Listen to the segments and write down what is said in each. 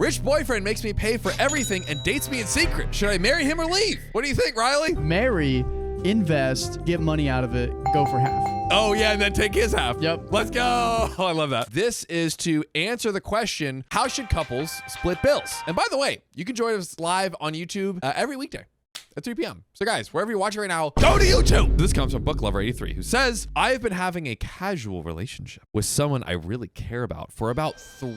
Rich boyfriend makes me pay for everything and dates me in secret. Should I marry him or leave? What do you think, Riley? Marry, invest, get money out of it, go for half. Oh, yeah, and then take his half. Yep. Let's go. Oh, I love that. This is to answer the question, how should couples split bills? And by the way, you can join us live on YouTube every weekday at 3 p.m. So guys, wherever you're watching right now, go to YouTube. This comes from BookLover83, who says, I have been having a casual relationship with someone I really care about for about 3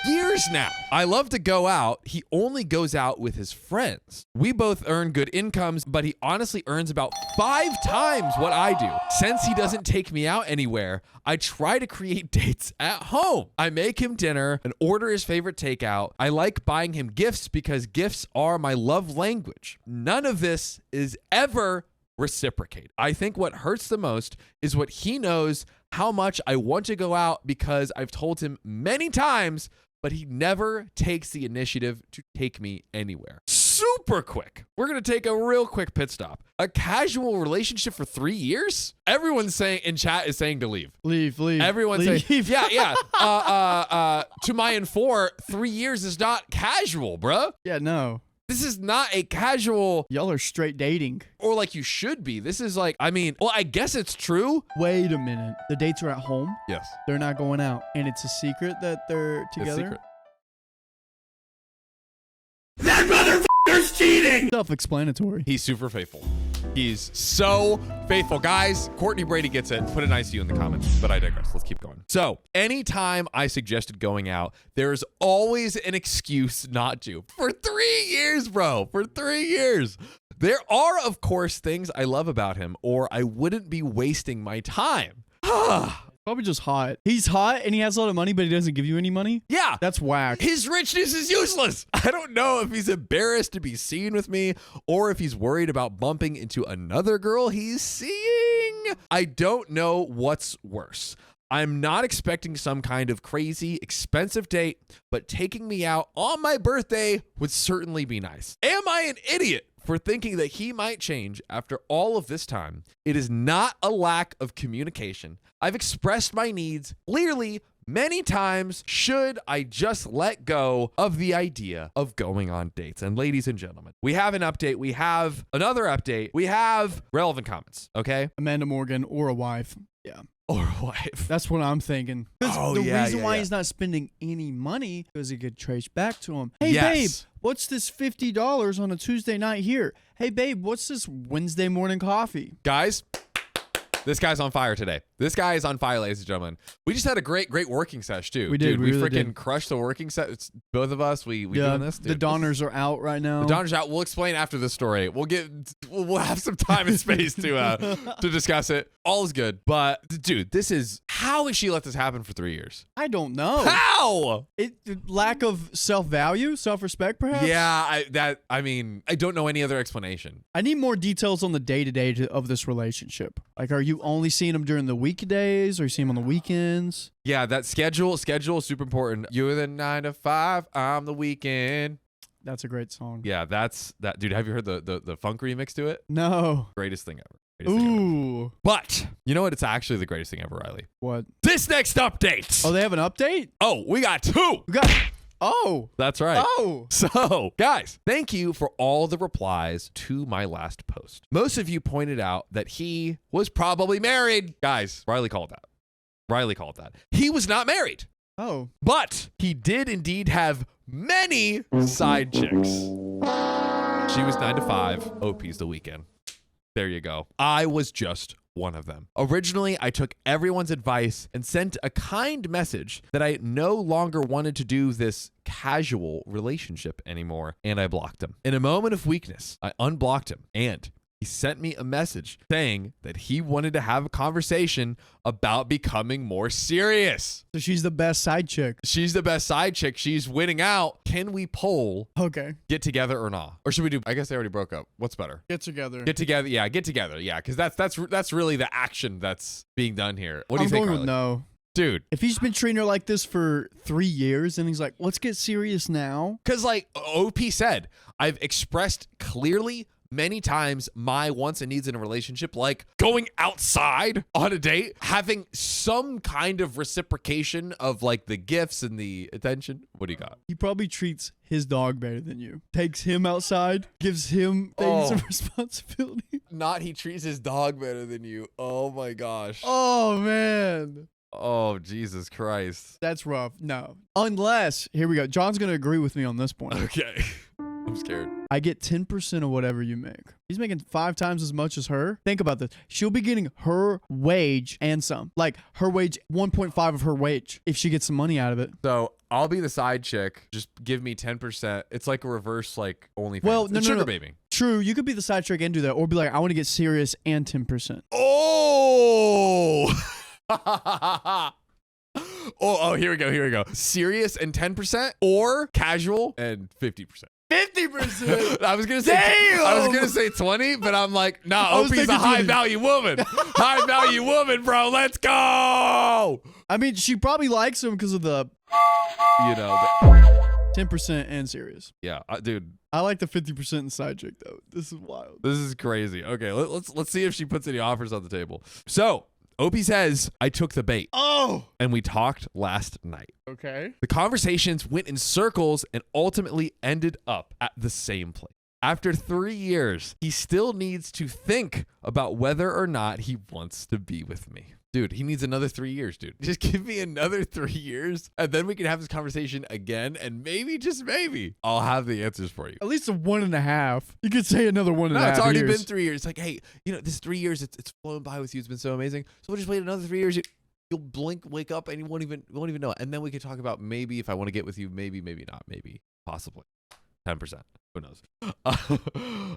years now. I love to go out. He only goes out with his friends. We both earn good incomes, but he honestly earns about 5 times what I do. Since he doesn't take me out anywhere, I try to create dates at home. I make him dinner and order his favorite takeout. I like buying him gifts because gifts are my love language. None of this is ever reciprocated. I think what hurts the most is what he knows how much I want to go out because I've told him many times, but he never takes the initiative to take me anywhere. Super quick. We're going to take a real quick pit stop. A casual relationship for 3 years? Everyone's saying in chat is saying to leave. Leave. Everyone's leave. saying, yeah. To my infor, 3 years is not casual, bruh. Yeah, no. This is not a casual, Y'all are straight dating. or like you should be. This is like, I mean, well, I guess it's true. Wait a minute. The dates are at home? Yes. They're not going out. And it's a secret that they're together? Secret. That motherfucker's cheating! Self-explanatory. He's super faithful. He's so faithful. Guys, Courtney Brady gets it. Put a nice you in the comments, but I digress. Let's keep going. So anytime I suggested going out, there's always an excuse not to. For 3 years, bro. For 3 years. There are, of course, things I love about him, or I wouldn't be wasting my time. Probably just hot. He's hot and he has a lot of money, but he doesn't give you any money? Yeah. That's whack. His richness is useless. I don't know if he's embarrassed to be seen with me or if he's worried about bumping into another girl he's seeing. I don't know what's worse. I'm not expecting some kind of crazy, expensive date, but taking me out on my birthday would certainly be nice. Am I an idiot for thinking that he might change after all of this time? It is not a lack of communication. I've expressed my needs clearly many times. Should I just let go of the idea of going on dates? And ladies and gentlemen, we have an update. We have another update. We have relevant comments, okay? Amanda Morgan or a wife. Yeah. Or a wife. That's what I'm thinking. Oh, the yeah, reason yeah, why yeah. he's not spending any money because he could trace back to him. Hey, Yes. babe, what's this $50 on a Tuesday night here? Hey, babe, what's this Wednesday morning coffee? Guys, this guy's on fire today. This guy is on fire, ladies and gentlemen. We just had a great working sesh, too. We did. Dude, We we really freaking did. crushed the working set. It's both of us. We doing this, dude. The Donners are out right now. The Donners out. We'll explain after the story. We'll have some time and space to discuss it. All is good. But dude, how has she let this happen for 3 years? I don't know. How? Lack of self-value, self-respect, perhaps? Yeah, I mean, I don't know any other explanation. I need more details on the day-to-day of this relationship. Like, are you only seeing him during the weekdays or you see him on the weekends? Yeah, that schedule is super important. You're the 9 to 5, I'm the weekend. That's a great song. Yeah, that's that. Dude, have you heard the funk remix to it? No. Greatest thing ever. Greatest thing ever. Ooh. But you know what? It's actually the greatest thing ever, Riley. What? This next update. Oh, they have an update? Oh, we got 2. We got... Oh. That's right. Oh. So, guys, thank you for all the replies to my last post. Most of you pointed out that he was probably married. Guys, Riley called that. He was not married. Oh. But he did indeed have many side chicks. She was 9 to 5. OP's the weekend. There you go. I was just one of them. Originally, I took everyone's advice and sent a kind message that I no longer wanted to do this casual relationship anymore, and I blocked him. In a moment of weakness, I unblocked him, and he sent me a message saying that he wanted to have a conversation about becoming more serious. So she's the best side chick. She's the best side chick. She's winning out. Can we poll Okay. get together or not? Or should we do, I guess they already broke up. What's better? Get together. Get together. Yeah, get together. Yeah, because that's really the action that's being done here. What do I'm you think, going with Riley? no. Dude? If he's been treating her like this for 3 years and he's like, let's get serious now. Because like OP said, I've expressed clearly many times my wants and needs in a relationship, like going outside on a date, having some kind of reciprocation of like the gifts and the attention. What do you got? He probably treats his dog better than you. Takes him outside, gives him things of responsibility. Not he treats his dog better than you. Oh my gosh. Oh, man. Oh, Jesus Christ. That's rough. No. Unless, here we go. John's going to agree with me on this point. Okay. I'm scared. I get 10% of whatever you make. He's making 5 times as much as her. Think about this. She'll be getting her wage and some. Like her wage, 1.5 of her wage if she gets some money out of it. So I'll be the side chick. Just give me 10%. It's like a reverse, like OnlyFans. Well, no, sugar baby. True. You could be the side chick and do that. Or be like, I want to get serious and 10%. Oh! Oh, here we go. Serious and 10% or casual and 50%. 50%. I was gonna say Damn! I was gonna say 20, but I'm like, nah, Opie's a thinking high 20. value woman. High value woman, bro. Let's go. I mean, she probably likes him because of the, 10% and serious. Yeah, dude. I like the 50% and side chick though. This is wild. This is crazy. Okay, let's see if she puts any offers on the table. So Opie says, I took the bait. Oh. And we talked last night. Okay. The conversations went in circles and ultimately ended up at the same place. After 3 years, he still needs to think about whether or not he wants to be with me. Dude, he needs another 3 years, dude. Just give me another 3 years, and then we can have this conversation again, and maybe, just maybe, I'll have the answers for you. At least a 1.5. You could say another 1.5. No, it's already years. been 3 years. It's like, hey, this 3 years, it's flown by with you. It's been so amazing. So we'll just wait another 3 years. You'll blink, wake up, and you won't even know it. And then we could talk about maybe if I want to get with you, maybe not, maybe, possibly 10%. Who knows?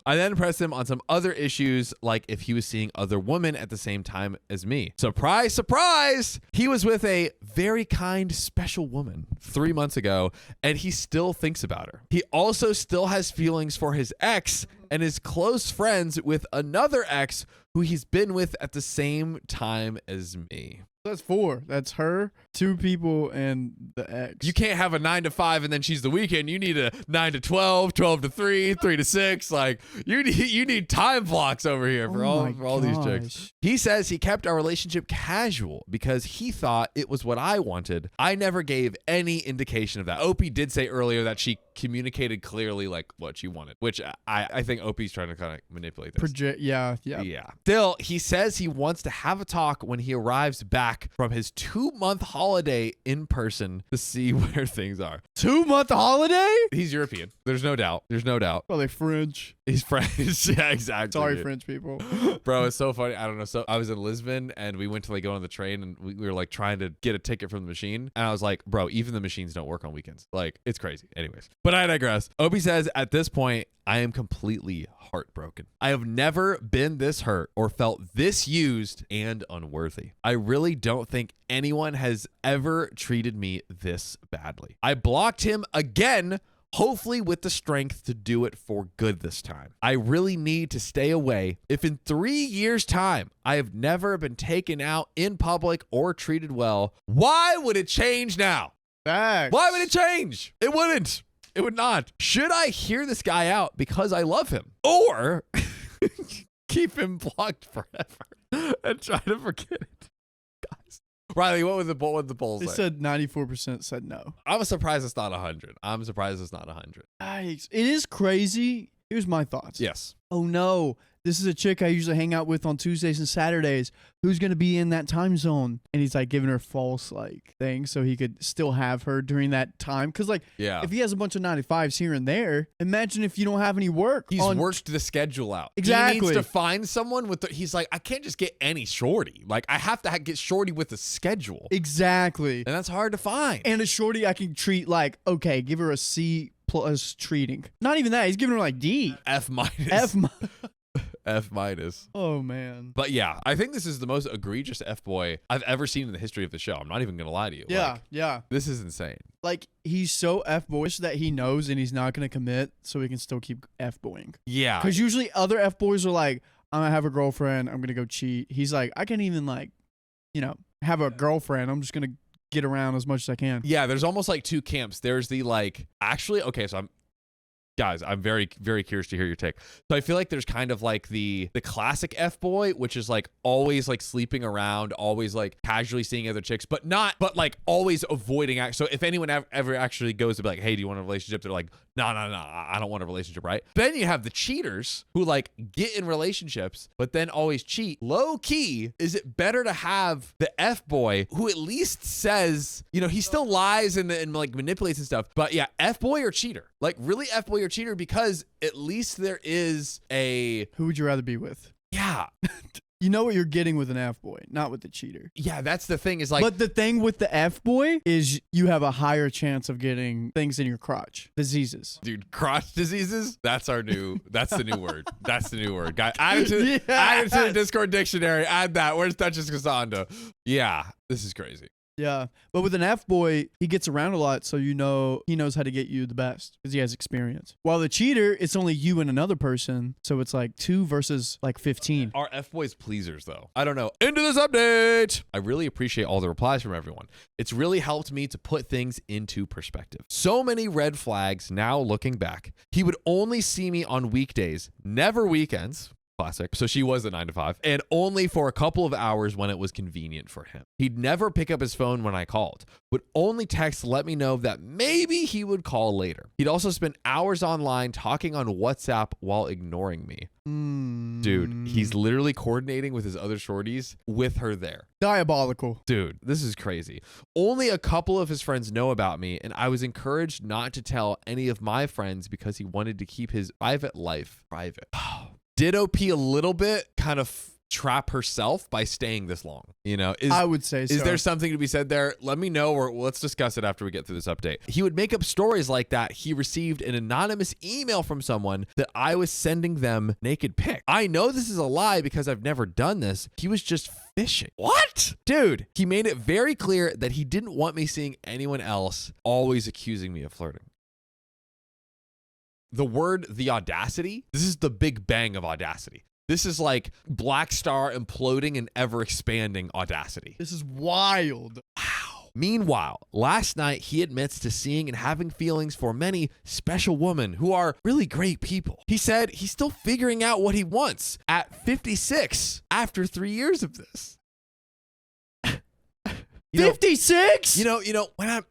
I then pressed him on some other issues, like if he was seeing other women at the same time as me. Surprise, surprise! He was with a very kind, special woman 3 months ago, and he still thinks about her. He also still has feelings for his ex and is close friends with another ex who he's been with at the same time as me. That's 4. That's her, 2 people, and the ex. You can't have a 9 to 5 and then she's the weekend. You need a 9 to 12, 12 to 3, 3 to 6. Like you need time blocks over here for all these chicks. He says he kept our relationship casual because he thought it was what I wanted. I never gave any indication of that. Opie did say earlier that she communicated clearly like what she wanted, which I think Opie's trying to kind of manipulate this. Yeah. Still, he says he wants to have a talk when he arrives back from his 2-month holiday in person to see where things are. 2-month holiday? He's European. There's no doubt. Probably French. He's French. Yeah, exactly. Sorry, dude. French people. Bro, it's so funny. I don't know. So I was in Lisbon and we went to like go on the train and we were like trying to get a ticket from the machine. And I was like, bro, even the machines don't work on weekends. Like, it's crazy. Anyways, but I digress. Opie says at this point, I am completely heartbroken. I have never been this hurt or felt this used and unworthy. I really don't think anyone has ever treated me this badly. I blocked him again, hopefully with the strength to do it for good this time. I really need to stay away. If in 3 years' time, I have never been taken out in public or treated well, why would it change now? Facts. Why would it change? It wouldn't. It would not. Should I hear this guy out because I love him? Or keep him blocked forever and try to forget it? Guys. Riley, what would the polls They say? said 94% said no. I'm surprised it's not 100. I'm surprised it's not 100. Yikes. It is crazy. Here's my thoughts. Yes. Oh no, this is a chick I usually hang out with on Tuesdays and Saturdays. Who's going to be in that time zone? And he's like giving her false like thing so he could still have her during that time. Cause like, Yeah. if he has a bunch of 95s here and there, imagine if you don't have any work. He's worked the schedule out. Exactly. He needs to find someone with he's like, I can't just get any shorty. Like I have to get shorty with a schedule. Exactly. And that's hard to find. And a shorty I can treat like, okay, give her a C+ treating. Not even that. He's giving her like D. F minus. F minus. Oh man. But yeah, I think this is the most egregious F boy I've ever seen in the history of the show. I'm not even gonna lie to you. Yeah, Like, yeah. this is insane. Like he's so F boyish that he knows and he's not gonna commit, so he can still keep F boying. Yeah. Because usually other F boys are like, I'm gonna have a girlfriend, I'm gonna go cheat. He's like, I can't even like, have a girlfriend. I'm just gonna get around as much as I can. Yeah, there's almost like two camps. There's the like, actually, okay, so Guys, I'm very, very curious to hear your take. So I feel like there's kind of like the classic F-boy, which is like always like sleeping around, always like casually seeing other chicks, but like always avoiding act. So if anyone ever actually goes to be like, hey, do you want a relationship? They're like, no, I don't want a relationship, right? Then you have the cheaters who like get in relationships, but then always cheat. Low key, is it better to have the F-boy who at least says, you know, he still lies and like manipulates and stuff, but yeah, F-boy or cheater? Like really F-boy or cheater, because at least there is a... Who would you rather be with? Yeah. You know what you're getting with an F-boy, not with the cheater. Yeah, that's the thing is like... But the thing with the F-boy is you have a higher chance of getting things in your crotch. Diseases. Dude, crotch diseases? That's the new word. That's the new word. Guy, add it to the Discord dictionary. Add that. Where's Duchess Cassandra? Yeah, this is crazy. Yeah, but with an F-boy, he gets around a lot, so you know he knows how to get you the best because he has experience. While the cheater, it's only you and another person, so it's like 2 versus like 15. Are F-boys pleasers, though? I don't know. Into this update! I really appreciate all the replies from everyone. It's really helped me to put things into perspective. So many red flags now looking back. He would only see me on weekdays, never weekends. Classic. So she was a 9 to 5 and only for a couple of hours when it was convenient for him. He'd never pick up his phone when I called, would only text to let me know that maybe he would call later. He'd also spend hours online talking on WhatsApp while ignoring me. Dude, he's literally coordinating with his other shorties with her there. Diabolical. Dude, this is crazy. Only a couple of his friends know about me, and I was encouraged not to tell any of my friends because he wanted to keep his private life private. Did OP a little bit kind of trap herself by staying this long? You know, I would say so. Is there something to be said there? Let me know, or let's discuss it after we get through this update. He would make up stories like that. He received an anonymous email from someone that I was sending them naked pic. I know this is a lie because I've never done this. He was just fishing. What? Dude, he made it very clear that he didn't want me seeing anyone else, always accusing me of flirting. The audacity, this is the big bang of audacity. This is like Black Star imploding and ever expanding audacity. This is wild. Wow. Meanwhile, last night he admits to seeing and having feelings for many special women who are really great people. He said he's still figuring out what he wants at 56 after 3 years of this. 56? You know, when I'm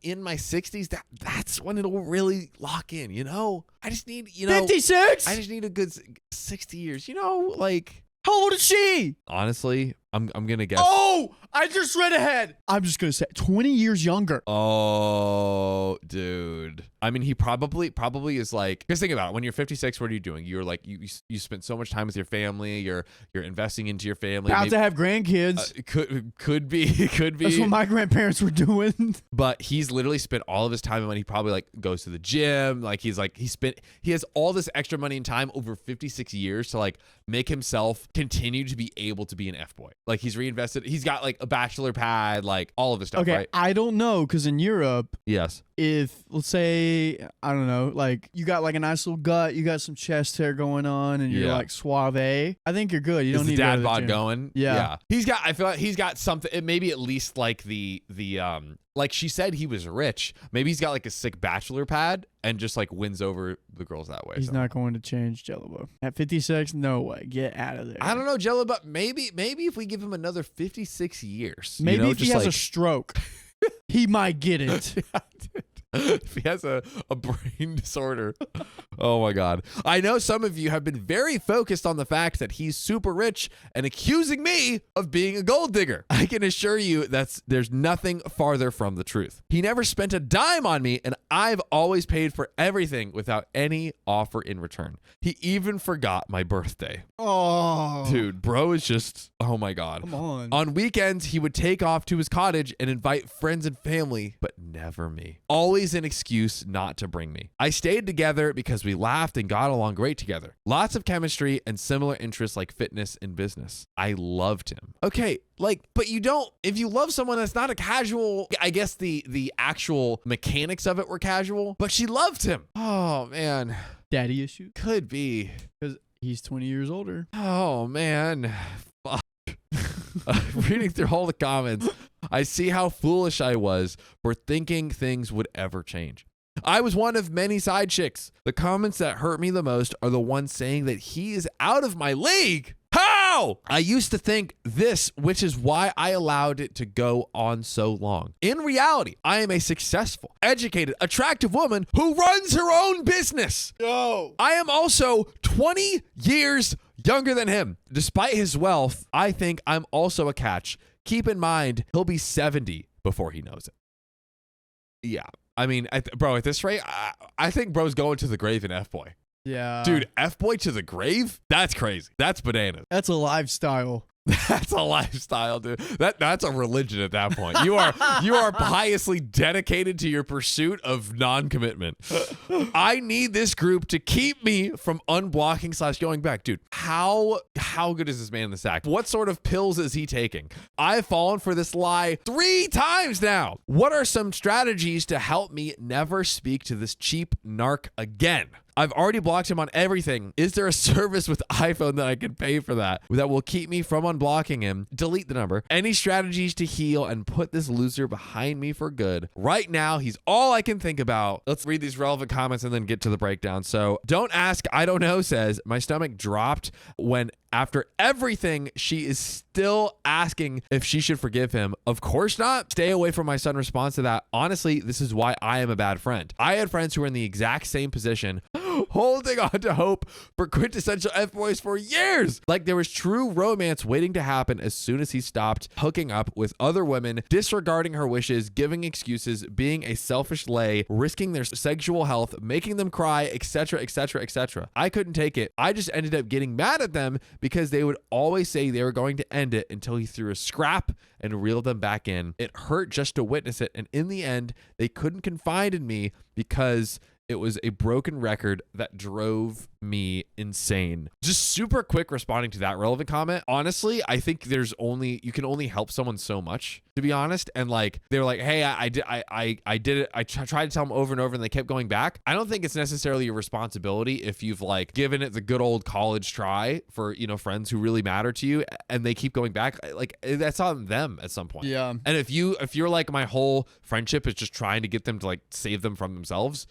in my 60s, that's when it'll really lock in, you know? I just need, 56? I just need a good 60 years, you know, like. How old is she? Honestly, I'm going to guess. Oh, I just read ahead. I'm just going to say 20 years younger. Oh, dude. I mean, he probably is like, because think about it. When you're 56, what are you doing? You're like, you spent so much time with your family. You're investing into your family. About to have grandkids. Could be. That's what my grandparents were doing. But he's literally spent all of his time and money. He probably like goes to the gym. Like he has all this extra money and time over 56 years to like make himself continue to be able to be an F-boy. Like he's reinvested. He's got like a bachelor pad, like all of this stuff, okay, right? I don't know, because in Europe, yes, if let's say, I don't know, like you got like a nice little gut, you got some chest hair going on, and you're like suave, I think you're good. You don't need the dad to go to the bod gym. going. Yeah. I feel like he's got something. It maybe at least like the like she said he was rich. Maybe he's got like a sick bachelor pad and just like wins over the girls that way. He's not going to change Jello. At 56, no way. Get out of there. I don't know, Jello, but maybe if we give him another 56 years. Maybe if he has a stroke, he might get it. If he has a brain disorder. Oh my God. I know some of you have been very focused on the fact that he's super rich and accusing me of being a gold digger. I can assure you there's nothing farther from the truth. He never spent a dime on me, and I've always paid for everything without any offer in return. He even forgot my birthday. Oh. Dude, bro is just, oh my God. Come on. On weekends, he would take off to his cottage and invite friends and family, but never me. Always an excuse not to bring me. I stayed together because we laughed and got along great together. Lots of chemistry and similar interests like fitness and business. I loved him. Okay, but you don't, if you love someone that's not a casual, I guess the actual mechanics of it were casual, but she loved him. Oh man. Daddy issue? Could be. Because he's 20 years older. Oh man. Fuck. Reading through all the comments, I see how foolish I was for thinking things would ever change. I was one of many side chicks. The comments that hurt me the most are the ones saying that he is out of my league. How? I used to think this, which is why I allowed it to go on so long. In reality, I am a successful, educated, attractive woman who runs her own business. Yo. I am also 20 years younger than him. Despite his wealth, I think I'm also a catch. Keep in mind, he'll be 70 before he knows it. Yeah. I mean, bro, at this rate, I think bro's going to the grave in F-Boy. Yeah. Dude, F-Boy to the grave? That's crazy. That's bananas. That's a lifestyle. That's a lifestyle, dude. That's a religion at that point. You are piously dedicated to your pursuit of non-commitment. I need this group to keep me from unblocking / going back. Dude, how good is this man in the sack? What sort of pills is he taking? I've fallen for this lie 3 times now. What are some strategies to help me never speak to this cheap narc again? I've already blocked him on everything. Is there a service with iPhone that I can pay for that will keep me from unblocking him? Delete the number. Any strategies to heal and put this loser behind me for good? Right now, he's all I can think about. Let's read these relevant comments and then get to the breakdown. So, Don't Ask, I Don't Know says, my stomach dropped when after everything, she is still asking if she should forgive him. Of course not. Stay away from my son response to that. Honestly, this is why I am a bad friend. I had friends who were in the exact same position, holding on to hope for quintessential F-boys for years. Like there was true romance waiting to happen as soon as he stopped hooking up with other women, disregarding her wishes, giving excuses, being a selfish lay, risking their sexual health, making them cry, etc., etc., etc. I couldn't take it. I just ended up getting mad at them because they would always say they were going to end it until he threw a scrap and reeled them back in. It hurt just to witness it. And in the end, they couldn't confide in me because it was a broken record that drove me insane. Just super quick responding to that relevant comment. Honestly, I think you can only help someone so much, to be honest. And like, they were like, hey, I did it. I tried to tell them over and over and they kept going back. I don't think it's necessarily your responsibility if you've like given it the good old college try for, friends who really matter to you and they keep going back. Like that's on them at some point. Yeah. And if you're like, my whole friendship is just trying to get them to like save them from themselves,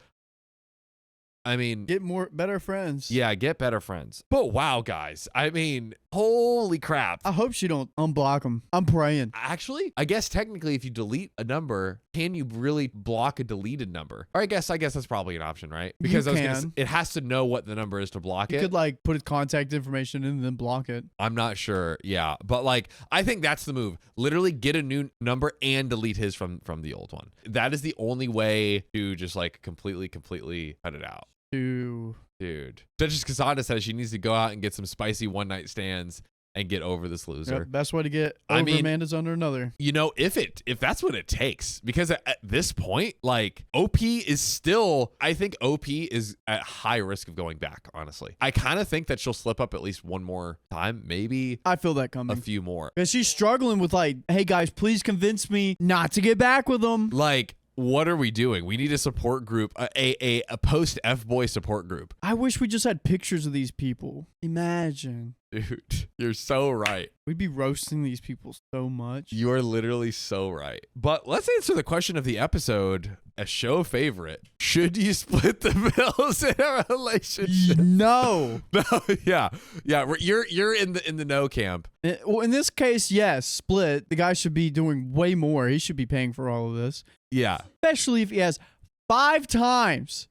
I mean, get better friends. Yeah, get better friends. But wow, guys. I mean, holy crap. I hope she don't unblock them. I'm praying. Actually, I guess technically if you delete a number, can you really block a deleted number? Or I guess that's probably an option, right? Because it has to know what the number is to block it. You could like put his contact information in and then block it. I'm not sure. Yeah. But like, I think that's the move. Literally get a new number and delete his from the old one. That is the only way to just like completely cut it out. Dude. Duchess Cassandra says she needs to go out and get some spicy one-night stands and get over this loser. Yep, best way to get over Amanda's under another. If that's what it takes, because at this point, like OP is still, I think OP is at high risk of going back, honestly. I kind of think that she'll slip up at least one more time, maybe. I feel that coming. A few more. Because she's struggling with like, hey guys, please convince me not to get back with them. Like, what are we doing? We need a support group, a post F-boy support group. I wish we just had pictures of these people. Imagine. Dude, you're so right. We'd be roasting these people so much. You are literally so right. But let's answer the question of the episode, a show favorite. Should you split the bills in a relationship? No. No, yeah. You're in the no camp. Well, in this case, yes, split. The guy should be doing way more. He should be paying for all of this. Yeah. Especially if he has 5 times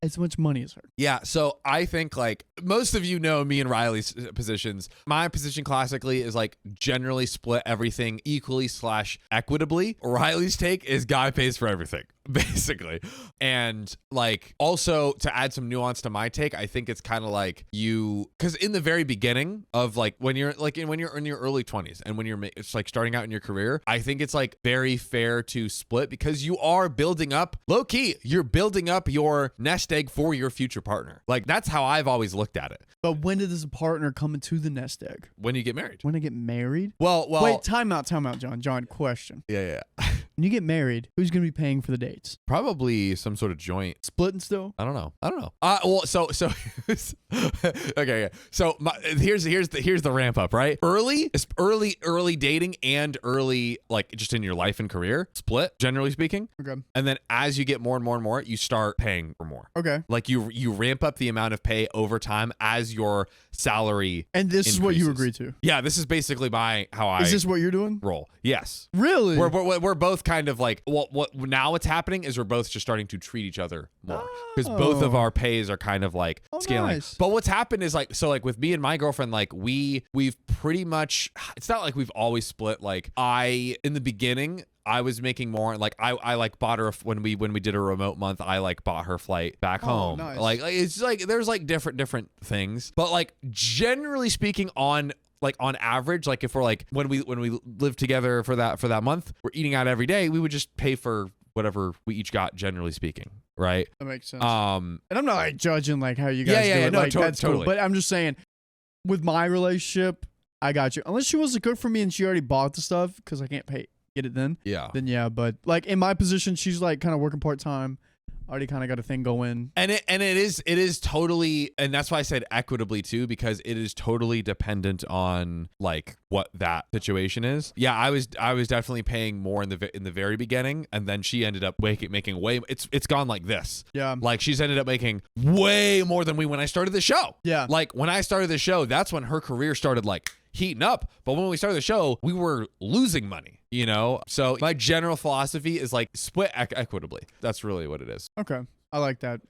as much money as her. Yeah, so I think like most of you know me and Riley's positions. My position classically is like generally split everything equally / equitably. Riley's take is guy pays for everything, basically. And like also to add some nuance to my take, I think it's kind of like because in the very beginning of like when you're in your early 20s and when it's like starting out in your career, I think it's like very fair to split because you are building up low key. You're building up your nest egg for your future partner. Like that's how I've always looked at it. But when does a partner come into the nest egg? When you get married. When I get married? Well. Wait, time out, John. John, question. Yeah. when you get married, who's gonna be paying for the dates? Probably some sort of joint. Splitting still? I don't know. Well, so okay. Yeah. So here's the ramp up, right? Early dating and early, like, just in your life and career, split, generally speaking. Okay. And then as you get more and more and more, you start paying for more. Okay. Like you ramp up the amount of pay over time as your salary. And this is what you increases. agree to? Yeah, this is basically how I Is this what you're doing? roll. Yes. Really? We're both kind of like, what now what's happening is we're both just starting to treat each other more, because both of our pays are kind of like scaling. Nice. But what's happened is like, so like with me and my girlfriend, like we've pretty much, it's not like we've always split. Like in the beginning, I was making more. Like I like bought her when we did a remote month. I like bought her flight back home. Nice. Like it's like there's like different things. But like generally speaking, on average, like if we're like when we lived together for that month, we're eating out every day. We would just pay for whatever we each got, generally speaking, right? That makes sense. And I'm not like judging like how you guys do it. No, like, that's totally. cool. But I'm just saying, with my relationship, I got you. Unless she wants to cook for me and she already bought the stuff, because I can't get it then. Yeah. Then yeah, but like in my position, she's like kind of working part time. Already kind of got a thing going. And it is totally, and that's why I said equitably too, because it is totally dependent on like what that situation is. Yeah, I was definitely paying more in the very beginning, and then she ended up making way. It's gone like this. Yeah. Like she's ended up making way more than when I started the show. Yeah. Like when I started the show, that's when her career started like heating up. But when we started the show, we were losing money, you know? So my general philosophy is like split equitably. That's really what it is. Okay. I like that.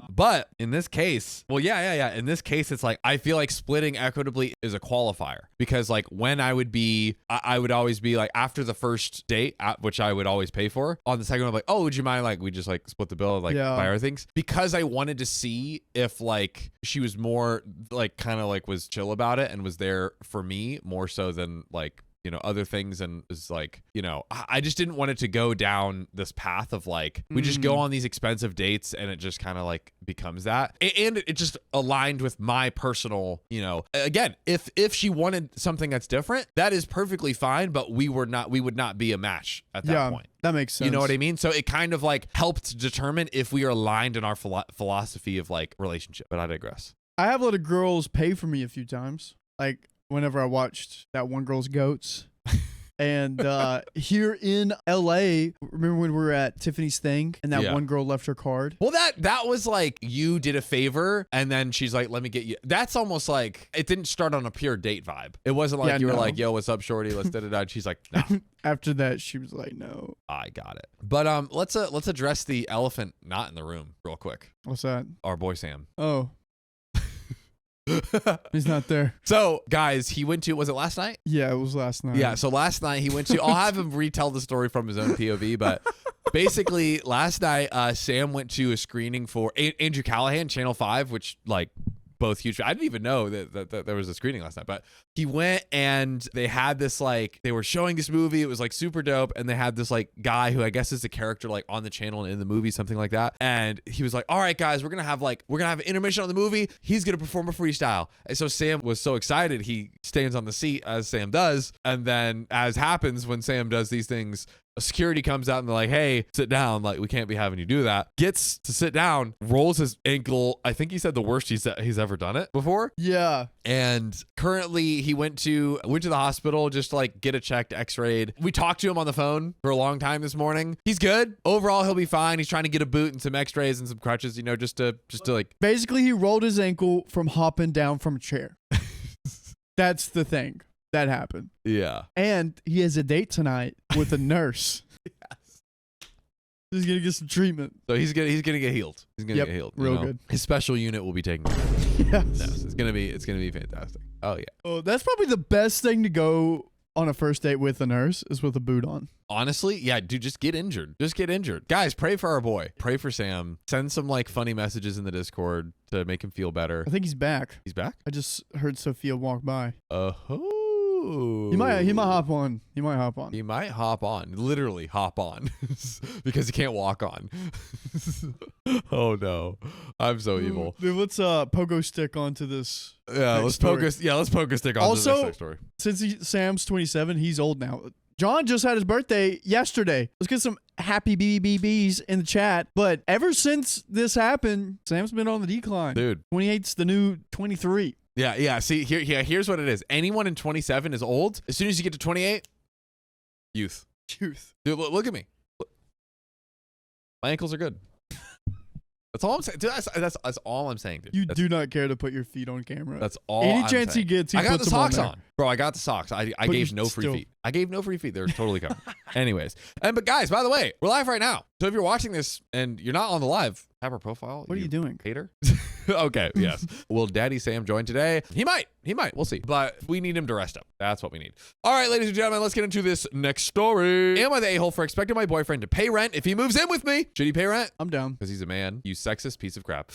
But in this case, well, yeah. In this case, it's like, I feel like splitting equitably is a qualifier, because like when I would always be like, after the first date, which I would always pay for, on the second one, I'm like, oh, would you mind? Like, we just like split the bill, like buy our things, because I wanted to see if like she was more like kind of like was chill about it and was there for me more so than like, you know, other things. And is like, you know, I just didn't want it to go down this path of like, we just go on these expensive dates and it just kind of like becomes that. And it just aligned with my personal, you know, again, if she wanted something that's different, that is perfectly fine, but we would not be a match at that point. That makes sense. You know what I mean? So it kind of like helped determine if we are aligned in our philosophy of like relationship, but I digress. I have let a girls pay for me a few times. Like, whenever I watched that one girl's Goats. And here in LA, remember when we were at Tiffany's thing and that one girl left her card? Well, that was like you did a favor and then she's like, let me get you. That's almost like it didn't start on a pure date vibe. It wasn't like you were like, yo, what's up, shorty? Let's da-da-da. She's like, no. After that, she was like, no. I got it. But let's address the elephant not in the room real quick. What's that? Our boy Sam. Oh. He's not there. So, guys, he went to, was it last night? Yeah, it was last night. Yeah, so last night he went to, I'll have him retell the story from his own POV, but basically last night Sam went to a screening for Andrew Callahan, Channel 5, which like both huge. I didn't even know that there was a screening last night, but he went and they had this like, they were showing this movie. It was like super dope. And they had this like guy who I guess is a character like on the channel and in the movie, something like that. And he was like, all right, guys, we're going to have an intermission on the movie. He's going to perform a freestyle. And so Sam was so excited. He stands on the seat as Sam does. And then as happens when Sam does these things, a security comes out and they're like, hey, sit down. Like, we can't be having you do that. Gets to sit down, rolls his ankle. I think he said the worst he's ever done it before. Yeah. And currently he went to the hospital just to like get it checked, x-rayed. We talked to him on the phone for a long time this morning. He's good. Overall, he'll be fine. He's trying to get a boot and some x-rays and some crutches, you know, just to like. Basically, he rolled his ankle from hopping down from a chair. That's the thing. That happened. Yeah. And he has a date tonight with a nurse. Yes. He's gonna get some treatment. So he's gonna get healed. He's gonna get healed. Real good. His special unit will be taken care of. Yes. Yes. It's gonna be fantastic. Oh yeah. Oh, that's probably the best thing to go on a first date with a nurse is with a boot on. Honestly, yeah, dude, just get injured. Guys, pray for our boy. Pray for Sam. Send some like funny messages in the Discord to make him feel better. I think he's back. He's back? I just heard Sophia walk by. Oh. He might hop on. He might hop on. Literally hop on. Because he can't walk on. Oh no. I'm so evil. Dude, let's pogo stick onto this. Yeah, let's pogo stick onto this next story. Since Sam's 27, he's old now. John just had his birthday yesterday. Let's get some happy BBBs in the chat. But ever since this happened, Sam's been on the decline. Dude. 28's the new 23. Yeah. See, here's what it is. Anyone in 27 is old. As soon as you get to 28, youth. Dude, look at me. Look. My ankles are good. That's all I'm saying. Dude, that's all I'm saying, dude. You do not care to put your feet on camera. That's all Any I'm chance saying. he gets, he I got puts the them socks on. on. Bro, I got the socks. I gave no free feet. I gave no free feet. They're totally covered. Anyways. But guys, by the way, we're live right now. So if you're watching this and you're not on the live, have our profile. What are you doing? Hater? Okay, yes. Will Daddy Sam join today? He might. We'll see. But we need him to rest up. That's what we need. All right, ladies and gentlemen, let's get into this next story. Am I the a-hole for expecting my boyfriend to pay rent if he moves in with me? Should he pay rent? I'm down. Because he's a man. You sexist piece of crap.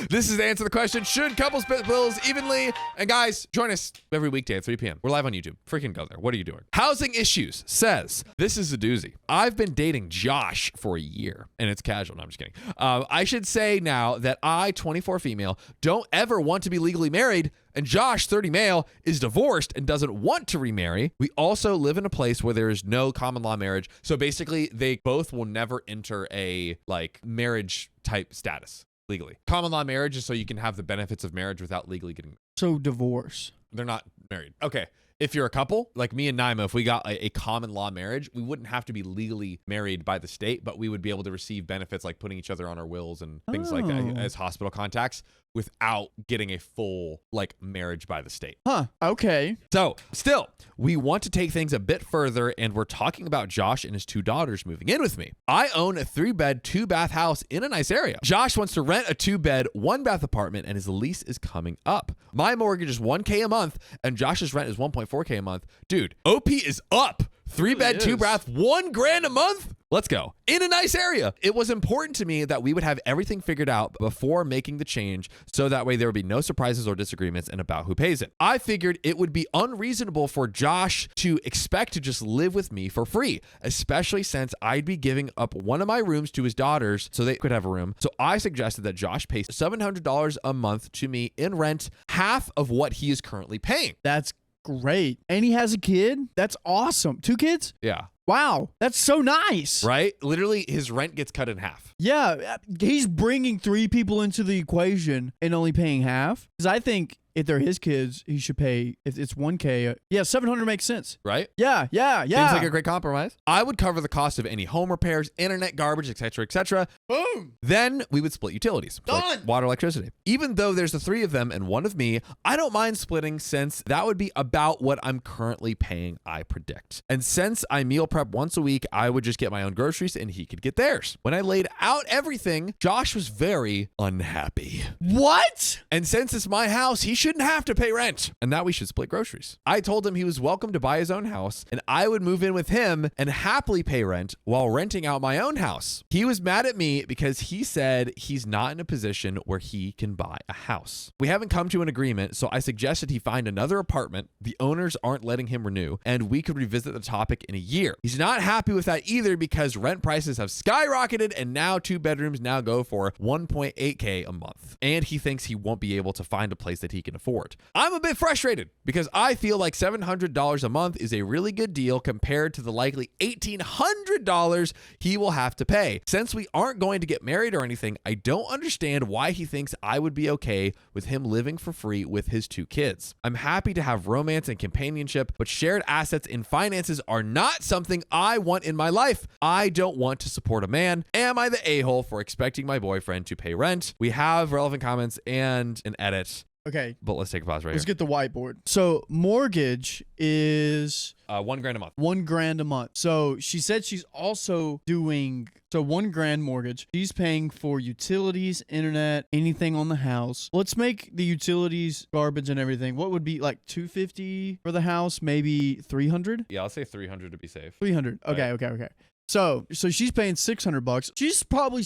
This is the answer to the question, should couples split bills evenly? And guys, join us every weekday at 3 p.m. We're live on YouTube. Freaking go there. What are you doing? Housing Issues says, this is a doozy. I've been dating Josh for a year. And it's casual. No, I'm just kidding. I should say now that I, 24 female, don't ever want to be legally married, and Josh, 30 male, is divorced and doesn't want to remarry. We also live in a place where there is no common law marriage. So basically, they both will never enter a marriage type status legally. Common law marriage is so you can have the benefits of marriage without legally getting married. So divorce. They're not married. Okay. If you're a couple, like me and Naima, if we got a common law marriage, we wouldn't have to be legally married by the state, but we would be able to receive benefits like putting each other on our wills and things like that as hospital contacts without getting a full marriage by the state. Huh. Okay. So still, we want to take things a bit further, and we're talking about Josh and his 2 daughters moving in with me. I own a 3-bed, 2-bath house in a nice area. Josh wants to rent a 2-bed, 1-bath apartment, and his lease is coming up. My mortgage is $1,000 a month, and Josh's rent is $1.4K a month. Dude, OP is up. 3-bed, 2-bath, $1,000 a month. Let's go. In a nice area. It was important to me that we would have everything figured out before making the change, so that way there would be no surprises or disagreements and about who pays it. I figured it would be unreasonable for Josh to expect to just live with me for free, especially since I'd be giving up one of my rooms to his daughters so they could have a room. So I suggested that Josh pays $700 a month to me in rent, half of what he is currently paying. That's great. And he has a kid? That's awesome. 2 kids? Yeah. Wow. That's so nice. Right? Literally, his rent gets cut in half. Yeah. He's bringing 3 people into the equation and only paying half. Because I think if they're his kids, he should pay, if it's $1K, yeah, $700 makes sense. Right? Yeah. Seems like a great compromise. I would cover the cost of any home repairs, internet garbage, etc., etc. Boom. Then we would split utilities. Done. Like water, electricity. Even though there's the 3 of them and 1 of me, I don't mind splitting, since that would be about what I'm currently paying, I predict. And since I meal prep once a week, I would just get my own groceries and he could get theirs. When I laid out everything, Josh was very unhappy. What? And since it's my house, he shouldn't have to pay rent, and that we should split groceries. I told him he was welcome to buy his own house, and I would move in with him and happily pay rent while renting out my own house. He was mad at me because he said he's not in a position where he can buy a house. We haven't come to an agreement, so I suggested he find another apartment. The owners aren't letting him renew, and we could revisit the topic in a year. He's not happy with that either, because rent prices have skyrocketed, and now 2 bedrooms now go for $1.8K a month. And he thinks he won't be able to find a place that he can afford. I'm a bit frustrated because I feel like $700 a month is a really good deal compared to the likely $1,800 he will have to pay. Since we aren't going to get married or anything, I don't understand why he thinks I would be okay with him living for free with his 2 kids. I'm happy to have romance and companionship, but shared assets and finances are not something I want in my life. I don't want to support a man. Am I the a-hole for expecting my boyfriend to pay rent? We have relevant comments and an edit. Okay. But let's take a pause right Let's here. get the whiteboard. So mortgage is $1,000 a month. $1,000 a month. So she said she's also doing $1,000 mortgage. She's paying for utilities, internet, anything on the house. Let's make the utilities, garbage, and everything. What would be like $250 for the house? Maybe $300? Yeah, I'll say $300 to be safe. $300. Okay, Right. okay. So she's paying $600. She's probably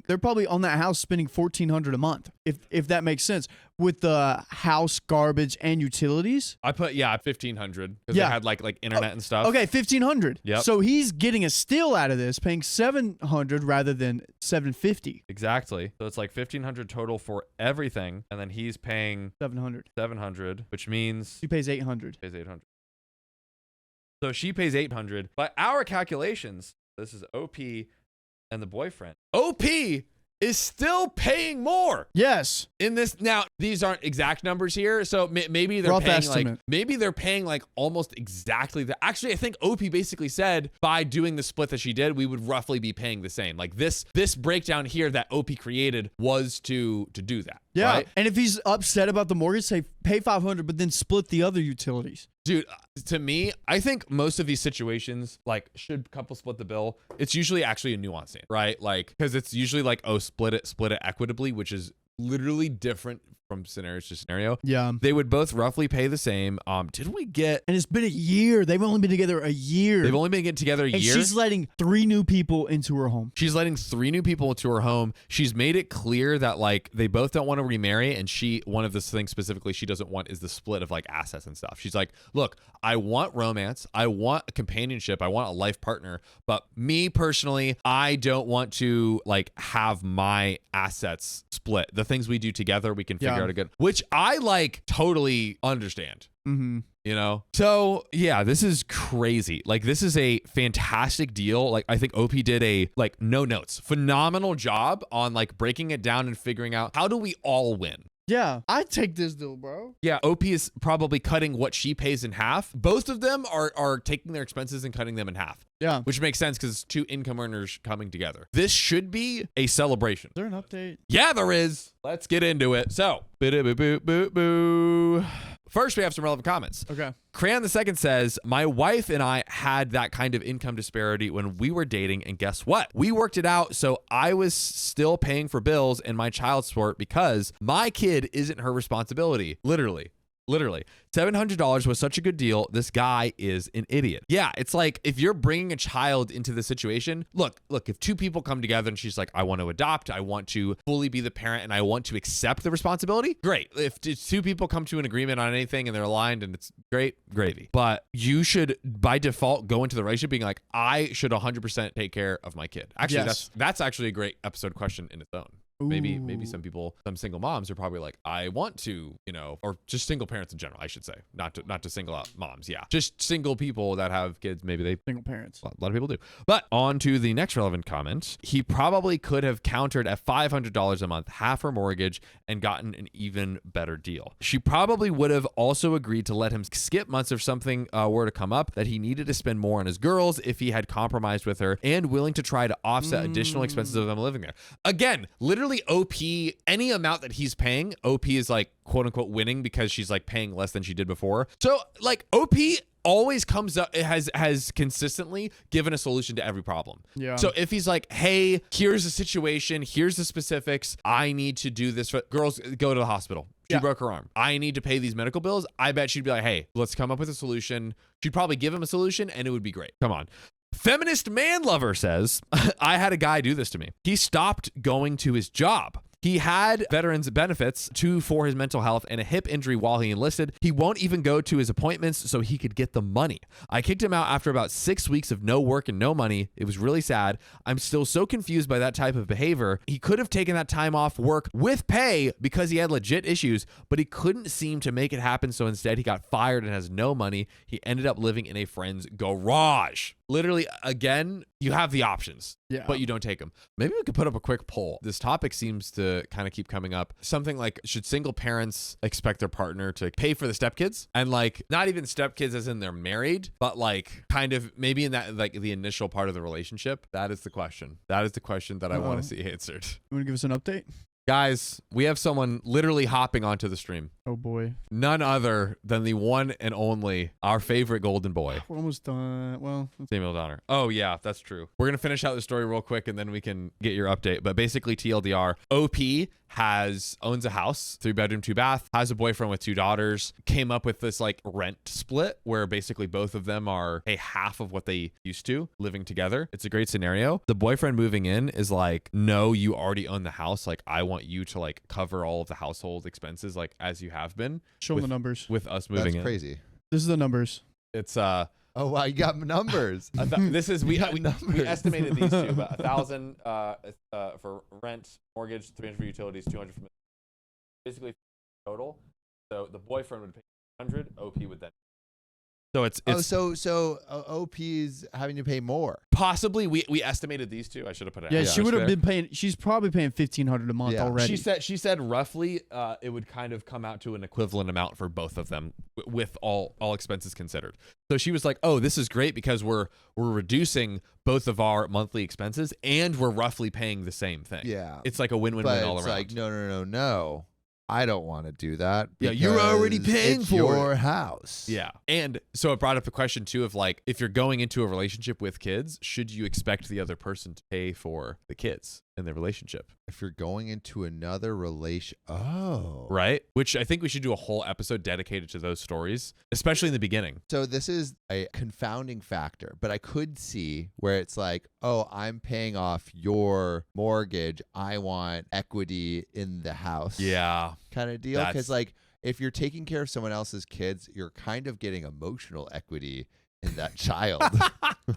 they're probably on that house spending $1,400 a month, if that makes sense, with the house, garbage, and utilities. I put, $1,500 because Yeah. they had like internet and stuff. Okay, $1,500. Yep. So he's getting a steal out of this, paying $700 rather than $750. Exactly. So it's like $1,500 total for everything, and then he's paying $700. $700, which means She pays $800. pays $800. So she pays 800. By our calculations, this is OP and the boyfriend. OP is still paying more. Yes. In this, now these aren't exact numbers here, so maybe they're Rough paying estimate. like almost exactly that. Actually, I think OP basically said by doing the split that she did, we would roughly be paying the same. Like this breakdown here that OP created was to do that. Yeah. Right? And if he's upset about the mortgage, say pay 500, but then split the other utilities. Dude, to me, I think most of these situations, like, should couples split the bill? It's usually actually a nuance thing, right? Like, because it's usually like, oh, split it equitably, which is literally different from scenario to scenario. Yeah. They would both roughly pay the same. Did we get... And it's been a year. They've only been together a year. They've only been getting together a year. And she's letting 3 new people into her home. She's letting 3 new people into her home. She's made it clear that, like, they both don't want to remarry. And one of the things specifically she doesn't want is the split of, like, assets and stuff. She's like, look, I want romance. I want a companionship. I want a life partner. But me personally, I don't want to, like, have my assets split. The things we do together, we can figure out a good... Which I, like, totally understand. Mm-hmm. You know? So yeah, this is crazy. Like, this is a fantastic deal. Like, I think OP did a, like, no notes, phenomenal job on, like, breaking it down and figuring out how do we all win. Yeah, I'd take this deal, bro. Yeah, OP is probably cutting what she pays in half. Both of them are taking their expenses and cutting them in half. Yeah. Which makes sense because it's 2 income earners coming together. This should be a celebration. Is there an update? Yeah, there is. Let's get into it. So, boo-boo-boo-boo-boo. First, we have some relevant comments. Okay. Crayon II says, my wife and I had that kind of income disparity when we were dating, and guess what? We worked it out, so I was still paying for bills and my child support because my kid isn't her responsibility. Literally. $700 was such a good deal. This guy is an idiot. Yeah, it's like if you're bringing a child into the situation, look, if 2 people come together and she's like, I want to adopt, I want to fully be the parent, and I want to accept the responsibility, great. If 2 people come to an agreement on anything and they're aligned and it's great, gravy. But you should, by default, go into the relationship being like, I should 100% take care of my kid. Actually, yes. that's actually a great episode question in its own. Maybe some single moms are probably like, I want to, you know, or just single parents in general, I should say, not to single out moms. Yeah. Just single people that have kids. Maybe they single parents. A lot of people do. But on to the next relevant comment. He probably could have countered at $500 a month, half her mortgage, and gotten an even better deal. She probably would have also agreed to let him skip months if something were to come up that he needed to spend more on his girls if he had compromised with her, and willing to try to offset additional expenses of them living there. Again, literally OP, any amount that he's paying, OP is like quote unquote winning because she's like paying less than she did before. So like OP always comes up, it has consistently given a solution to every problem. Yeah. So if he's like, hey, here's the situation, here's the specifics, I need to do this for girls, go to the hospital. She broke her arm. I need to pay these medical bills. I bet she'd be like, hey, let's come up with a solution. She'd probably give him a solution and it would be great. Come on. Feminist man lover says, I had a guy do this to me. He stopped going to his job. He had veterans benefits for his mental health and a hip injury while he enlisted. He won't even go to his appointments so he could get the money. I kicked him out after about 6 weeks of no work and no money. It was really sad. I'm still so confused by that type of behavior. He could have taken that time off work with pay because he had legit issues, but he couldn't seem to make it happen. So instead he got fired and has no money. He ended up living in a friend's garage. Literally, again, you have the options, but you don't take them. Maybe we could put up a quick poll. This topic seems to kind of keep coming up. Something like, should single parents expect their partner to pay for the stepkids? And like, not even stepkids as in they're married, but like kind of maybe in that, like the initial part of the relationship. That is the question. That is the question that I want to see answered. You want to give us an update? Guys, we have someone literally hopping onto the stream. Oh boy. None other than the one and only, our favorite golden boy. We're almost done. Well, Samuel Donner. Oh yeah, that's true. We're going to finish out the story real quick and then we can get your update. But basically TLDR, OP owns a house, 3-bedroom, 2-bath, has a boyfriend with 2 daughters, came up with this like rent split where basically both of them are a half of what they used to living together. It's a great scenario. The boyfriend moving in is like, no, you already own the house. Like, I want you to like cover all of the household expenses like as you have been. Show them the numbers. With us moving in. That's crazy. This is the numbers. It's oh wow, you got numbers. This is we estimated these two about 1,000 for rent, mortgage, 300 for utilities, 200 for basically total. So the boyfriend would pay 100, OP would then So it's so OP's having to pay more. possibly we estimated these two. I should have put it. Yeah, she would have been paying. She's probably paying $1,500 a month already. She said roughly it would kind of come out to an equivalent amount for both of them with all expenses considered. So she was like, "Oh, this is great because we're reducing both of our monthly expenses and we're roughly paying the same thing." Yeah, it's like a win-win-win all around. Like no. I don't want to do that. Yeah, you're already paying for your house. Yeah. And so it brought up the question too of like, if you're going into a relationship with kids, should you expect the other person to pay for the kids in the relationship? If you're going into another relation, right? Which I think we should do a whole episode dedicated to those stories, especially in the beginning. So this is a confounding factor, but I could see where it's like, oh, I'm paying off your mortgage. I want equity in the house. Yeah. Kind of deal. Because like, if you're taking care of someone else's kids, you're kind of getting emotional equity in that child.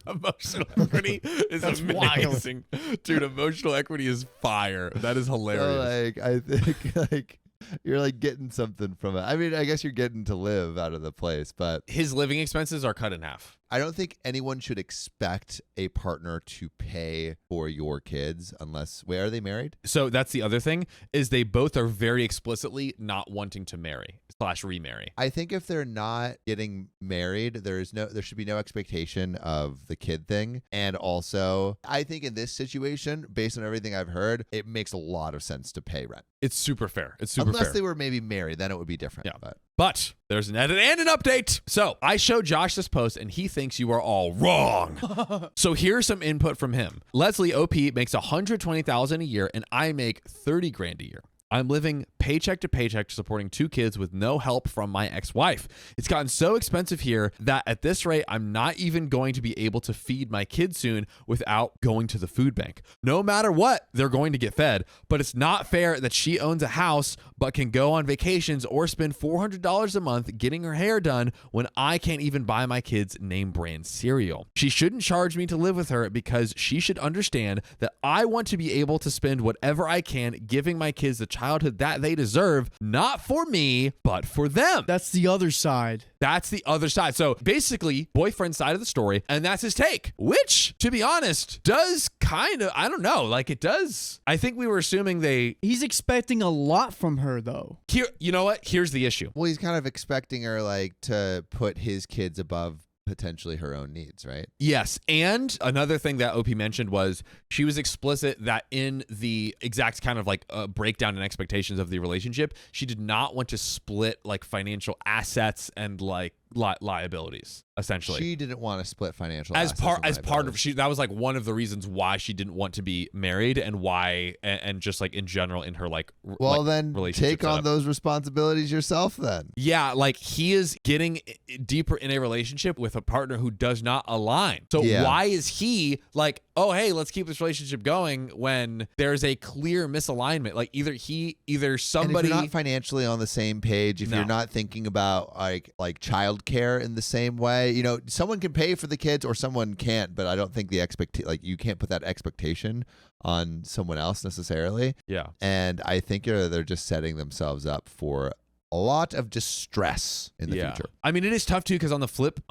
Emotional equity is amazing. Dude, emotional equity is fire. That is hilarious. So like, I think like you're like getting something from it. I mean, I guess you're getting to live out of the place, but his living expenses are cut in half. I don't think anyone should expect a partner to pay for your kids unless, wait, are they married? So that's the other thing, is they both are very explicitly not wanting to marry / remarry. I think if they're not getting married, there should be no expectation of the kid thing. And also, I think in this situation, based on everything I've heard, it makes a lot of sense to pay rent. It's super fair. It's super fair. Unless they were maybe married, then it would be different. Yeah. But there's an edit and an update. So I showed Josh this post and he thinks you are all wrong. So here's some input from him. Leslie OP makes $120,000 a year and I make $30,000 a year. I'm living paycheck to paycheck supporting 2 kids with no help from my ex-wife. It's gotten so expensive here that at this rate, I'm not even going to be able to feed my kids soon without going to the food bank. No matter what, they're going to get fed, but it's not fair that she owns a house but can go on vacations or spend $400 a month getting her hair done when I can't even buy my kids name brand cereal. She shouldn't charge me to live with her because she should understand that I want to be able to spend whatever I can giving my kids the childhood that they deserve, not for me, but for them. That's the other side. That's the other side. So basically, boyfriend's side of the story, and that's his take, which, to be honest, does kind of, I don't know, like it does. I think we were assuming He's expecting a lot from her, though. Here, you know what? Here's the issue. Well, he's kind of expecting her like to put his kids above potentially her own needs, right? Yes. And another thing that OP mentioned was she was explicit that in the exact kind of like breakdown and expectations of the relationship, she did not want to split like financial assets and like liabilities, essentially. She didn't want to split financial as assets part of that was like one of the reasons why she didn't want to be married and why and just like in general in her like then take on those responsibilities yourself then. Yeah, like he is getting deeper in a relationship with a partner who does not align. So why is he like, oh hey, let's keep this relationship going when there's a clear misalignment? Like either somebody, and if you're not financially on the same page, if you're not thinking about like child care in the same way, you know, someone can pay for the kids or someone can't, but I don't think you can't put that expectation on someone else necessarily. Yeah. And I think they're just setting themselves up for a lot of distress in the future. I mean, it is tough too, because on the flip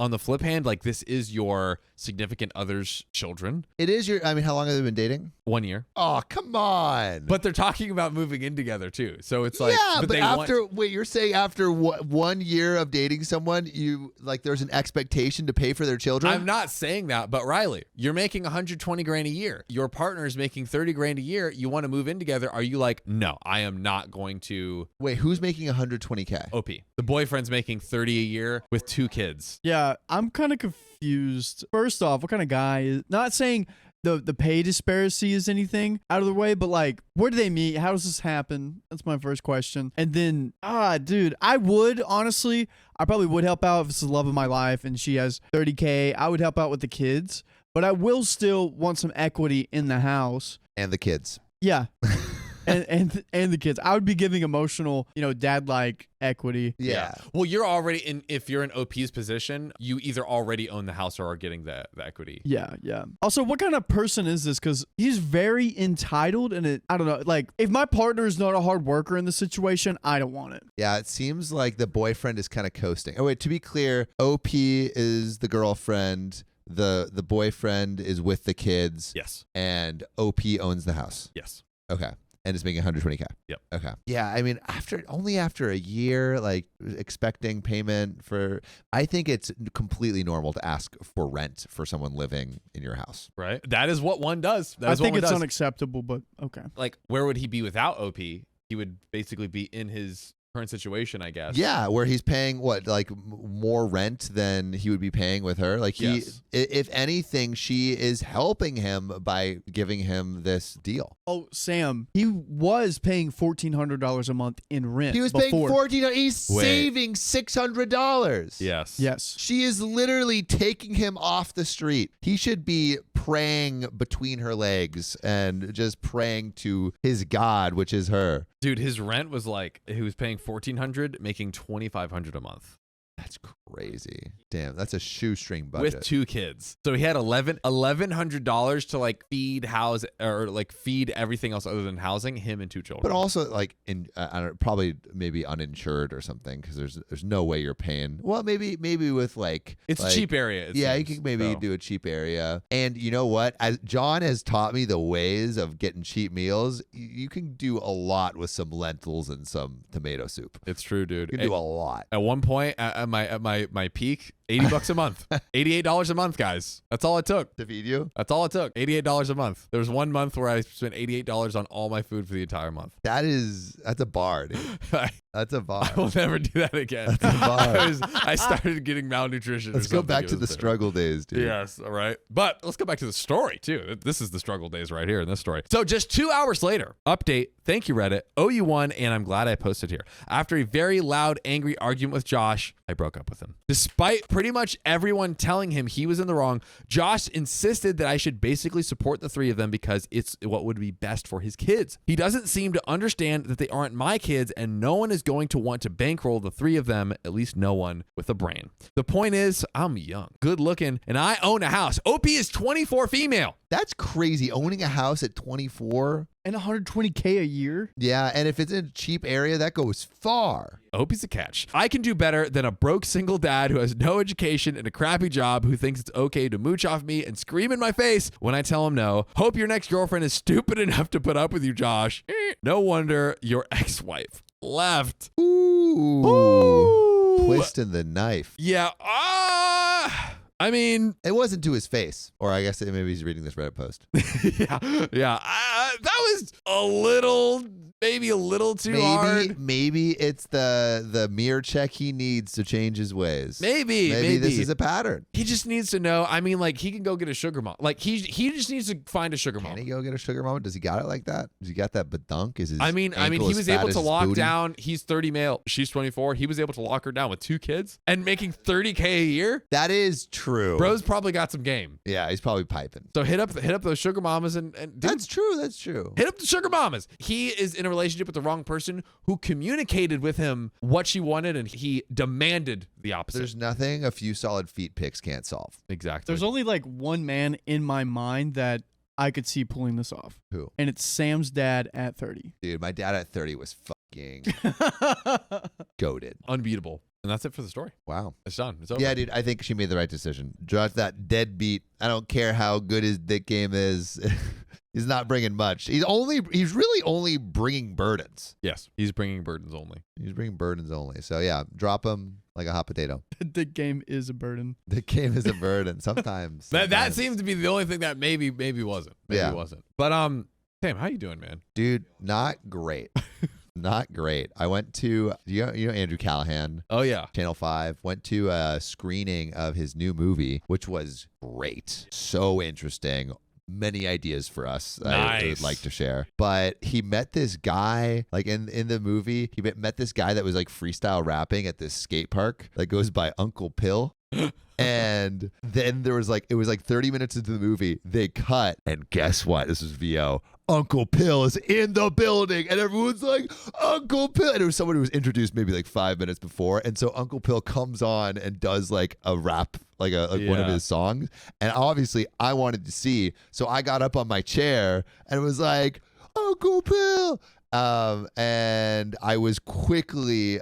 hand, like this is your significant other's children. It is I mean, how long have they been dating? 1 year. Oh, come on. But they're talking about moving in together too. So it's like, you're saying after 1 year of dating someone, there's an expectation to pay for their children? I'm not saying that, but Riley, you're making $120,000 a year. Your partner is making $30,000 a year. You want to move in together. Are you like, no, I am not going to. Wait, who's making $120K? OP. The boyfriend's making $30,000 a year with 2 kids. Yeah, I'm kind of confused. First off, what kind of guy is not saying the pay disparity is anything out of the way, but like, where do they meet? How does this happen? That's my first question. And then, dude, I probably would help out if it's the love of my life and she has $30K. I would help out with the kids, but I will still want some equity in the house. And the kids. Yeah. and the kids. I would be giving emotional, dad-like equity. Yeah. Well, you're already in. If you're in OP's position, you either already own the house or are getting the equity. Yeah. Also, what kind of person is this? Because he's very entitled, and I don't know. Like, if my partner is not a hard worker in the situation, I don't want it. Yeah, it seems like the boyfriend is kind of coasting. Oh wait, to be clear, OP is the girlfriend. The boyfriend is with the kids. Yes. And OP owns the house. Yes. Okay. And it's making $120K. Yep. Okay. Yeah, I mean, only after a year, like expecting payment I think it's completely normal to ask for rent for someone living in your house. Right. That is what one does. I think it's unacceptable, but okay. Like, where would he be without OP? He would basically be in his current situation, I guess. Yeah, where he's paying more rent than he would be paying with her. Like if anything, she is helping him by giving him this deal. Oh, Sam, he was paying $1,400 a month in rent. He was paying $1,400. He's saving $600. Yes. She is literally taking him off the street. He should be praying between her legs and just praying to his God, which is her. Dude, his rent was he was paying $1,400, making $2,500 a month. That's crazy. Damn, that's a shoestring budget. With 2 kids. So he had $1,100 to feed, house, or feed everything else other than housing, him and 2 children. But also I don't, probably maybe uninsured or something, because there's no way you're paying. Well, maybe with it's a cheap area. Yeah, you can maybe do a cheap area. And you know what? As John has taught me the ways of getting cheap meals, you can do a lot with some lentils and some tomato soup. It's true, dude. You can do a lot. At one point, at my peak, $80 a month, $88 a month, guys. That's all it took to feed you. That's all it took. $88 a month. There was one month where I spent $88 on all my food for the entire month. That's a bar, dude. That's a bar. I will never do that again. That's a bar. I started getting malnutrition. Let's go back to the struggle days, dude. Yes, all right. But let's go back to the story, too. This is the struggle days right here in this story. So just 2 hours later, update, thank you, Reddit, owe you one, and I'm glad I posted here. After a very loud, angry argument with Josh, I broke up with him. Despite pretty much everyone telling him he was in the wrong, Josh insisted that I should basically support the 3 of them because it's what would be best for his kids. He doesn't seem to understand that they aren't my kids, and no one is going to want to bankroll the 3 of them, at least no one with a brain. The point is, I'm young, good looking, and I own a house. OP is 24 female. That's crazy. Owning a house at 24 and $120K a year. Yeah, and if it's in a cheap area, that goes far. I hope he's a catch. I can do better than a broke single dad who has no education and a crappy job who thinks it's okay to mooch off me and scream in my face when I tell him no. Hope your next girlfriend is stupid enough to put up with you, Josh. No wonder your ex-wife left. Ooh. Twisting the knife. Yeah. I mean, it wasn't to his face, or I guess maybe he's reading this Reddit post. yeah. That was maybe a little too hard. Maybe it's the mirror check he needs to change his ways. Maybe this is a pattern. He just needs to know. I mean, he can go get a sugar mom. He just needs to find a sugar mom. Can he go get a sugar mom? Does he got it like that? Does he got that badunk? Is his I mean, he was able to lock down. He's 30 male. She's 24. He was able to lock her down with 2 kids and making $30K a year. That is true. Bro's probably got some game. Yeah, he's probably piping. So hit up those sugar mamas and That's true. Hit up the sugar mamas. He is in a relationship with the wrong person who communicated with him what she wanted, and he demanded the opposite. There's nothing a few solid feet picks can't solve. Exactly. There's only one man in my mind that I could see pulling this off. Who? And it's Sam's dad at 30. Dude, my dad at 30 was fucking goated. Unbeatable. And that's it for the story. Wow. It's done. It's over. Yeah, dude, I think she made the right decision. Just that deadbeat. I don't care how good his dick game is. He's not bringing much. He's really only bringing burdens. Yes, he's bringing burdens only. He's bringing burdens only. So yeah, drop him like a hot potato. The game is a burden. The game is a burden sometimes. That seems to be the only thing that maybe wasn't. Maybe wasn't. But Sam, how you doing, man? Dude, not great. Not great. I went to, you know Andrew Callahan? Oh, yeah. Channel 5. Went to a screening of his new movie, which was great. So interesting. Many ideas for us I would like to share. But he met this guy, in the movie, he met this guy that was freestyle rapping at this skate park that goes by Uncle Pill. And then there was it was 30 minutes into the movie, they cut, and guess what? This was VO. Uncle Pill is in the building. And everyone's like, Uncle Pill. And it was someone who was introduced maybe like 5 minutes before. And so Uncle Pill comes on and does like a rap, like one of his songs. And obviously I wanted to see. So I got up on my chair and it was like, Uncle Pill. And I was quickly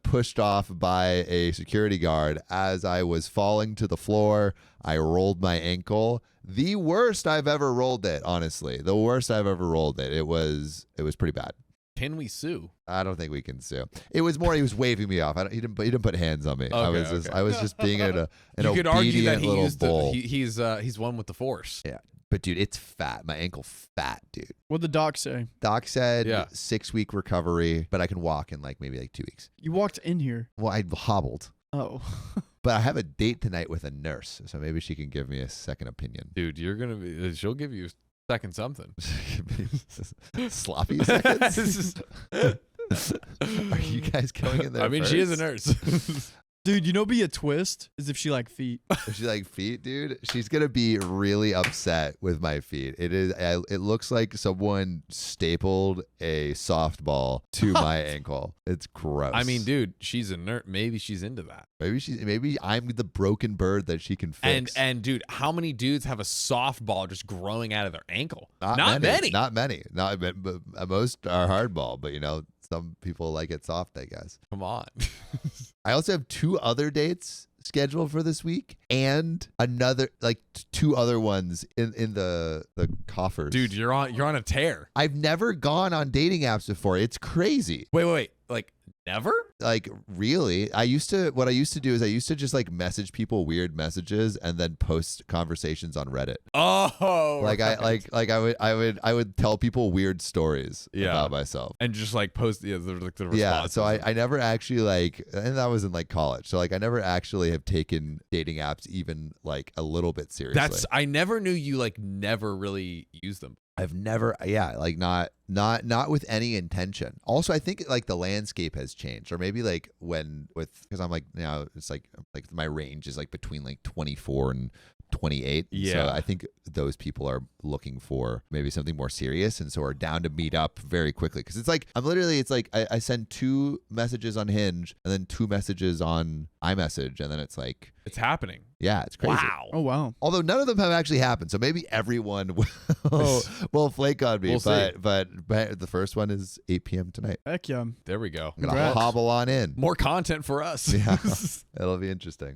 pushed off by a security guard as I was falling to the floor. I rolled my ankle. The worst I've ever rolled it, honestly. The worst I've ever rolled it. It was pretty bad. Can we sue? I don't think we can sue. It was more he was waving me off. He didn't put hands on me. Okay, I was just being an you could argue that obedient little bull. he's one with the force. Yeah. But dude, it's fat. My ankle fat, dude. What'd the doc say? Doc said Yeah. 6-week recovery, but I can walk in maybe 2 weeks. You walked in here. Well, I hobbled. Oh. But I have a date tonight with a nurse, so maybe she can give me a second opinion. Dude, she'll give you second something. Sloppy seconds? Are you guys going in there? I mean, first? she is a nurse. Dude, be a twist is if she like feet. If she like feet, dude, she's gonna be really upset with my feet. It looks like someone stapled a softball to my ankle. It's gross. I mean, dude, she's a nurse. Maybe she's into that. Maybe I'm the broken bird that she can fix. And dude, how many dudes have a softball just growing out of their ankle? Not many. Most are hardball, but some people like it soft, I guess. Come on. I also have 2 other dates scheduled for this week and another 2 other ones in the coffers. Dude, you're on a tear. I've never gone on dating apps before. It's crazy. Wait. Like never? Like really? What I used to do is I used to just message people weird messages and then post conversations on Reddit. Oh. Right. I would tell people weird stories about myself. And just post the responses. Yeah, so I never actually and that was in college. So I never actually have taken dating apps even a little bit seriously. I never knew you never really used them. I've never, not with any intention. Also, I think the landscape has changed, or maybe because I'm now it's my range is between 24 and 28. Yeah. So I think those people are looking for maybe something more serious and so are down to meet up very quickly. Because I send 2 messages on Hinge and then 2 messages on iMessage, and then it's it's happening. Yeah, it's crazy. Wow. Oh, wow. Although none of them have actually happened, so maybe everyone will flake on me. We'll see. But the first one is 8 p.m. tonight. Heck yeah. There we go. I'm gonna Congrats. hobble on in. More content for us. Yeah, it'll be interesting.